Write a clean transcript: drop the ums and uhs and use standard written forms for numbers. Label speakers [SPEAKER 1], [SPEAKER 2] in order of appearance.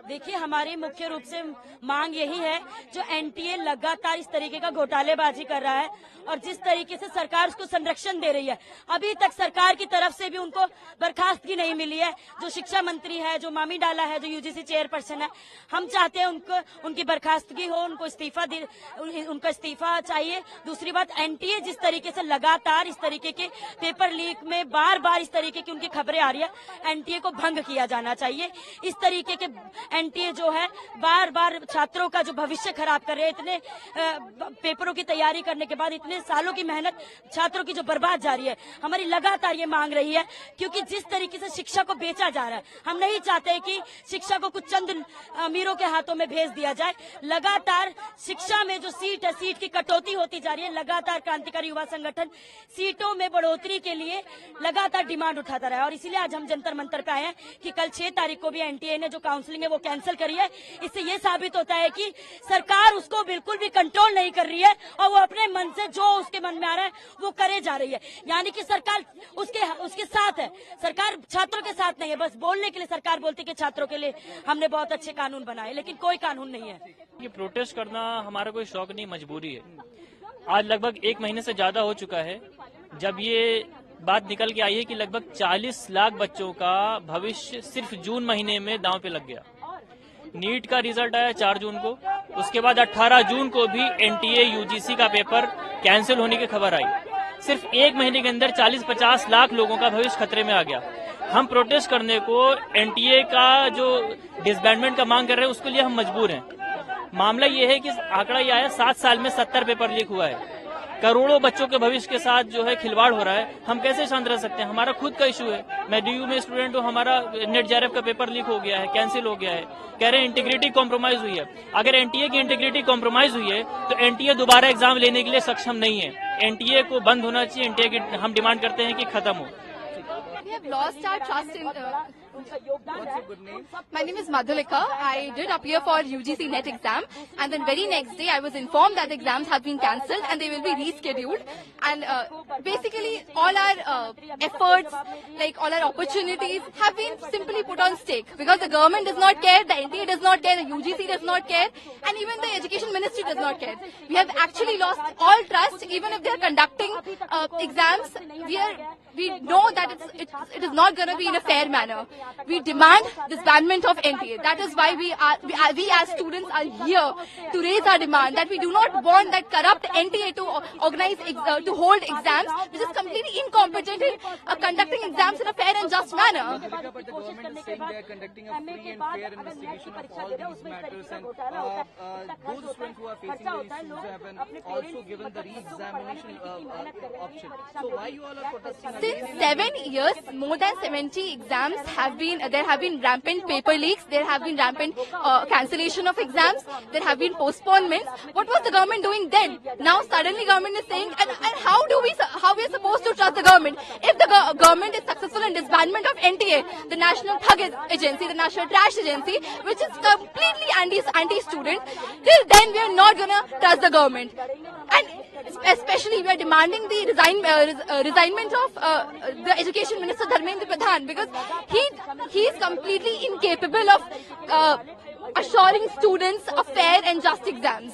[SPEAKER 1] देखिए, हमारी मुख्य रूप से मांग यही है, जो एनटीए लगातार इस तरीके का घोटालेबाजी कर रहा है और जिस तरीके से सरकार उसको संरक्षण दे रही है, अभी तक सरकार की तरफ से भी उनको बर्खास्तगी नहीं मिली है। जो शिक्षा मंत्री है, जो मामी डाला है, जो यूजीसी चेयरपर्सन है, हम चाहते हैं उनकी बर्खास्तगी हो, उनको उनका इस्तीफा चाहिए। दूसरी बात, एनटीए जिस तरीके से लगातार इस तरीके के पेपर लीक में बार बार इस तरीके की उनकी खबरें आ रही है, एनटीए को भंग किया जाना चाहिए। इस तरीके के एनटीए जो है बार बार छात्रों का जो भविष्य खराब कर रहे हैं, इतने पेपरों की तैयारी करने के बाद इतने सालों की मेहनत छात्रों की जो बर्बाद जा रही है, हमारी लगातार ये मांग रही है। क्योंकि जिस तरीके से शिक्षा को बेचा जा रहा है, हम नहीं चाहते कि शिक्षा को कुछ चंद अमीरों के हाथों में भेज दिया जाए। लगातार शिक्षा में जो सीट है, सीट की कटौती होती जा रही है। लगातार क्रांतिकारी युवा संगठन सीटों में बढ़ोतरी के लिए लगातार डिमांड उठाता रहा है और इसीलिए आज हम जंतर मंतर पे आए हैं कि कल 6 तारीख को भी एनटीए ने जो काउंसलिंग है वो कैंसिल करी है। इससे ये साबित होता है कि सरकार उसको बिल्कुल भी कंट्रोल नहीं कर रही है और वो अपने मन से जो उसके मन में आ रहा है वो करे जा रही है। यानी कि सरकार उसके साथ है, सरकार छात्रों के साथ नहीं है। बस बोलने के लिए सरकार बोलती है कि छात्रों के लिए हमने बहुत अच्छे कानून बनाए, लेकिन कोई कानून नहीं है।
[SPEAKER 2] ये प्रोटेस्ट करना हमारा कोई शौक नहीं, मजबूरी है। आज लगभग 1 महीने से ज्यादा हो चुका है जब ये बात निकल के आई है कि लगभग 40 लाख बच्चों का भविष्य सिर्फ जून महीने में दांव पे लग गया। नीट का रिजल्ट आया 4 जून को, उसके बाद 18 जून को भी एनटीए यूजीसी का पेपर कैंसिल होने की खबर आई। सिर्फ 1 महीने के अंदर 40-50 लाख लोगों का भविष्य खतरे में आ गया। हम प्रोटेस्ट करने को, एनटीए का जो डिसबैंडमेंट का मांग कर रहे हैं, उसके लिए हम मजबूर हैं। मामला ये है कि आंकड़ा ये आया 7 साल में 70 पेपर लीक हुआ है। करोड़ों बच्चों के भविष्य के साथ जो है खिलवाड़ हो रहा है। हम कैसे शांत रह सकते हैं? हमारा खुद का इशू है। मैं डीयू में स्टूडेंट हूँ, हमारा नेट जेआरएफ का पेपर लीक हो गया है, कैंसिल हो गया है। कह रहे हैं इंटीग्रिटी कॉम्प्रोमाइज हुई है। अगर एनटीए की इंटीग्रिटी कॉम्प्रोमाइज हुई है तो एनटीए दोबारा एग्जाम लेने के लिए सक्षम नहीं है। एनटीए को बंद होना चाहिए। एनटीए की हम डिमांड करते हैं कि खत्म हो।
[SPEAKER 3] We have lost our trust in. What's your good name? My name is Madhulika. I did appear for UGC NET exam, and then very next day I was informed that the exams have been cancelled and they will be rescheduled. And basically, all our efforts, like all our opportunities, have been simply put on stake because the government does not care, the NTA does not care, the UGC does not care, and even the Education Ministry does not care. We have actually lost all trust. Even if they are conducting exams, we know that it is not going to be in a fair manner. We demand disbandment of NTA. That is why we as students are here to raise our demand that we do not want that corrupt NTA to organize to hold exams, which is completely incompetent in conducting exams in a fair and just manner.
[SPEAKER 4] But the government is saying they are conducting a free and fair investigation of all these matters, and those students who are facing the issues have also given the re-examination option. So why you all are protesting?
[SPEAKER 3] Since 7 years, more than 70 exams there have been rampant paper leaks, there have been rampant cancellation of exams, there have been postponements. What was the government doing then? Now suddenly government is saying, and how we are supposed to trust the government? If the government is successful in disbandment of NTA, the National Thug Agency, the National Trash Agency, which is completely anti-student, till then we are not going to trust the government. And especially we are demanding the resignation of the Education Minister Dharmendra Pradhan, because he is completely incapable of assuring students a fair and just exams.